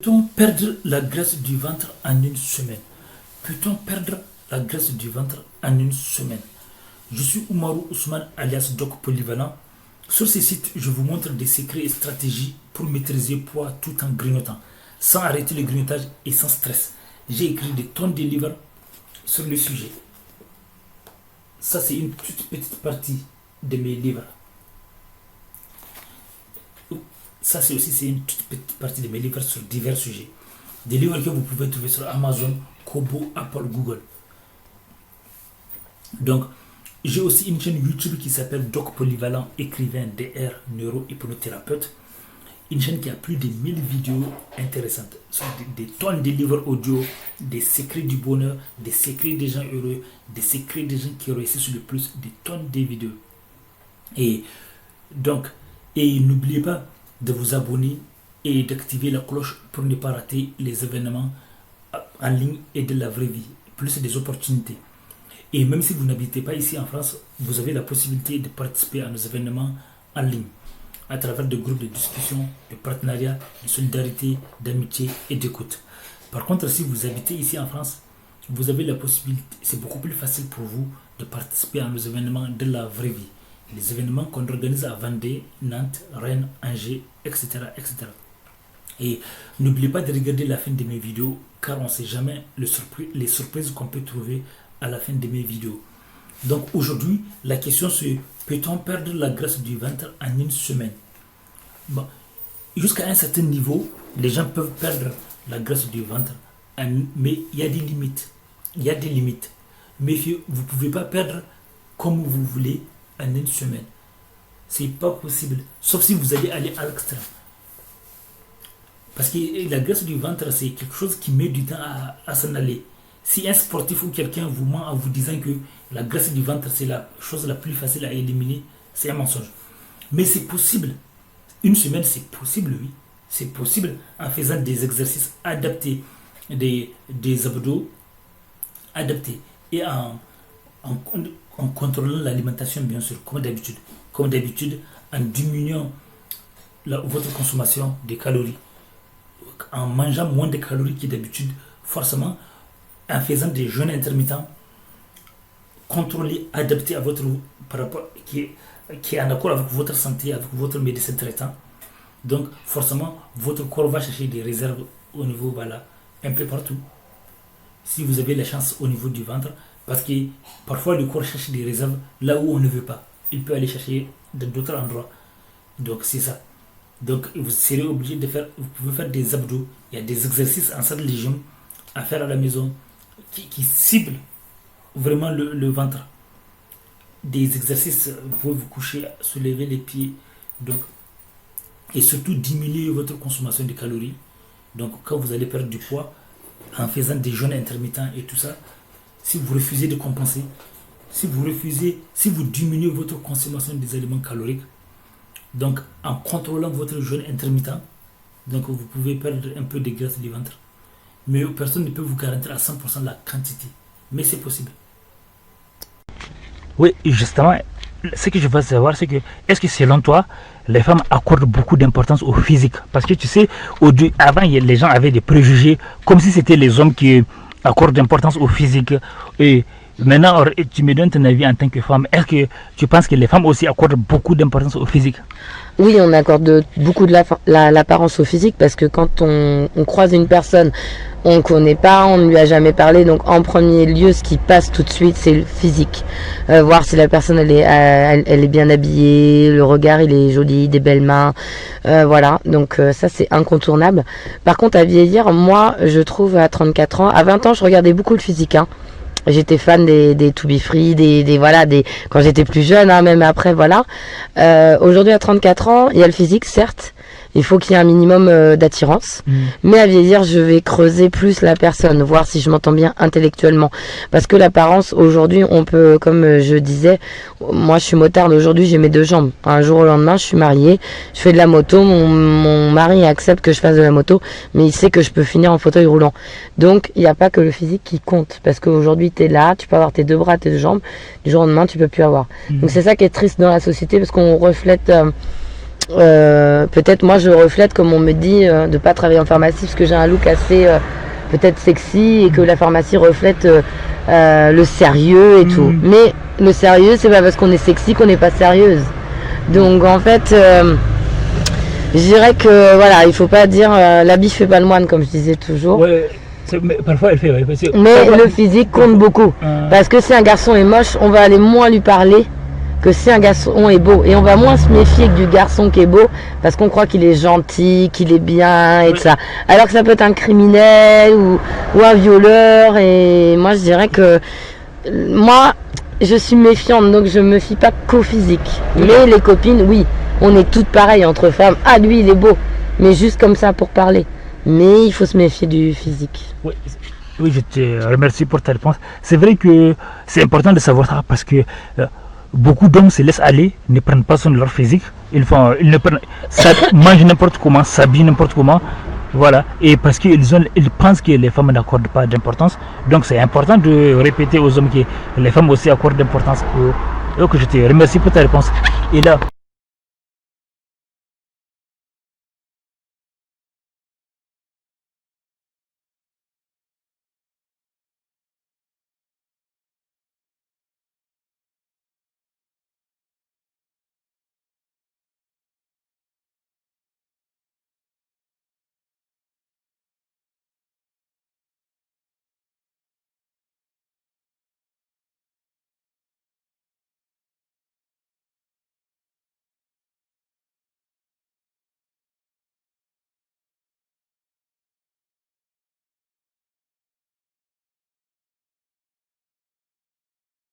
Peut-on perdre la graisse du ventre en une semaine? Peut-on perdre la graisse du ventre en une semaine? Je suis Oumarou Ousmane alias Doc Polyvalent. Sur ce site, je vous montre des secrets et stratégies pour maîtriser le poids tout en grignotant, sans arrêter le grignotage et sans stress. J'ai écrit des tonnes de livres sur le sujet. Ça, c'est une toute petite partie de mes livres. Ça, c'est une toute petite partie de mes livres sur divers sujets. Des livres que vous pouvez trouver sur Amazon, Kobo, Apple, Google. Donc, j'ai aussi une chaîne YouTube qui s'appelle Doc Polyvalent, écrivain DR, neuro-hypnothérapeute. Une chaîne qui a plus de 1000 vidéos intéressantes. Sur des tonnes de livres audio, des secrets du bonheur, des secrets des gens heureux, des secrets des gens qui réussissent le plus, des tonnes de vidéos. Et donc, n'oubliez pas de vous abonner et d'activer la cloche pour ne pas rater les événements en ligne et de la vraie vie, plus des opportunités. Et même si vous n'habitez pas ici en France, vous avez la possibilité de participer à nos événements en ligne, à travers des groupes de discussion, de partenariat, de solidarité, d'amitié et d'écoute. Par contre, si vous habitez ici en France, vous avez la possibilité, c'est beaucoup plus facile pour vous de participer à nos événements de la vraie vie. Les événements qu'on organise à Vendée, Nantes, Rennes, Angers, etc. etc. Et n'oubliez pas de regarder la fin de mes vidéos, car on ne sait jamais les surprises qu'on peut trouver à la fin de mes vidéos. Donc aujourd'hui, la question c'est, peut-on perdre la graisse du ventre en une semaine? Bon, jusqu'à un certain niveau, les gens peuvent perdre la graisse du ventre, mais il y a des limites. Il y a des limites. Méfiez, vous ne pouvez pas perdre comme vous voulez en une semaine. C'est pas possible, sauf si vous allez aller à l'extrême. Parce que la graisse du ventre, c'est quelque chose qui met du temps à s'en aller. Si un sportif ou quelqu'un vous ment en vous disant que la graisse du ventre, c'est la chose la plus facile à éliminer, c'est un mensonge. Mais c'est possible. Une semaine, c'est possible, oui. C'est possible en faisant des exercices adaptés, des abdos adaptés et en contrôlant l'alimentation, bien sûr, comme d'habitude. Comme d'habitude, en diminuant votre consommation de calories. En mangeant moins de calories que d'habitude, forcément, en faisant des jeûnes intermittents, contrôlés, adaptés à votre, par rapport, qui est en accord avec votre santé, avec votre médecin traitant. Donc, forcément, votre corps va chercher des réserves au niveau, voilà, un peu partout. Si vous avez la chance au niveau du ventre, parce que parfois le corps cherche des réserves là où on ne veut pas. Il peut aller chercher dans d'autres endroits. Donc, c'est ça. Donc, vous serez obligé de faire, vous pouvez faire des abdos. Il y a des exercices en salle de gym à faire à la maison qui ciblent vraiment le ventre. Des exercices, vous pouvez vous coucher, soulever les pieds. Donc, et surtout diminuer votre consommation de calories. Donc, quand vous allez perdre du poids, en faisant des jeûnes intermittents et tout ça, si vous refusez de compenser, si vous diminuez votre consommation des aliments caloriques, donc en contrôlant votre jeûne intermittent, donc vous pouvez perdre un peu de graisse du ventre. Mais personne ne peut vous garantir à 100% la quantité. Mais c'est possible. Oui, justement, ce que je veux savoir, c'est que, est-ce que selon toi, les femmes accordent beaucoup d'importance au physique? Parce que tu sais, avant, les gens avaient des préjugés, comme si c'était les hommes qui accordent d'importance au physique. Et maintenant, tu me donnes ton avis en tant que femme. Est-ce que tu penses que les femmes aussi accordent beaucoup d'importance au physique? Oui, on accorde beaucoup de l'apparence au physique, parce que quand on croise une personne, on ne connaît pas, on ne lui a jamais parlé, donc en premier lieu, ce qui passe tout de suite, c'est le physique. Voir si la personne elle est bien habillée, le regard il est joli, des belles mains, voilà. Donc ça c'est incontournable. Par contre, à vieillir, moi je trouve à 34 ans, à 20 ans je regardais beaucoup le physique, hein. J'étais fan des To Be Free, quand j'étais plus jeune, hein, même après, voilà. Aujourd'hui, à 34 ans, il y a le physique, certes. Il faut qu'il y ait un minimum d'attirance. Mais à vieillir, je vais creuser plus la personne, voir si je m'entends bien intellectuellement. Parce que l'apparence, aujourd'hui, on peut, comme je disais, moi je suis motarde, aujourd'hui j'ai mes deux jambes. Un jour au lendemain, je suis mariée, je fais de la moto, mon mari accepte que je fasse de la moto, mais il sait que je peux finir en fauteuil roulant. Donc, il n'y a pas que le physique qui compte. Parce qu'aujourd'hui, tu es là, tu peux avoir tes deux bras, tes deux jambes, du jour au lendemain, tu peux plus avoir. Donc c'est ça qui est triste dans la société, parce qu'on reflète peut-être moi je reflète, comme on me dit, de pas travailler en pharmacie parce que j'ai un look assez peut-être sexy et que la pharmacie reflète le sérieux et tout. Mais le sérieux, c'est pas parce qu'on est sexy qu'on n'est pas sérieuse. Donc en fait, je dirais que voilà, il faut pas dire l'habit fait pas le moine, comme je disais toujours. Ouais, mais parfois elle fait. Ouais, mais le physique compte beaucoup. Parce que si un garçon est moche, on va aller moins lui parler que si un garçon est beau. Et on va moins se méfier du garçon qui est beau parce qu'on croit qu'il est gentil, qu'il est bien et tout ça. Alors que ça peut être un criminel ou un violeur. Et moi je dirais que moi je suis méfiante, donc je me fie pas qu'au physique. Mais les copines, oui, on est toutes pareilles entre femmes. Ah, lui il est beau, mais juste comme ça pour parler. Mais il faut se méfier du physique. Oui, je te remercie pour ta réponse. C'est vrai que c'est important de savoir ça parce que beaucoup d'hommes se laissent aller, ne prennent pas soin de leur physique. Ils mangent n'importe comment, s'habillent n'importe comment. Voilà. Et parce qu'ils pensent que les femmes n'accordent pas d'importance. Donc c'est important de répéter aux hommes que les femmes aussi accordent d'importance. Donc je te remercie pour ta réponse. Et là,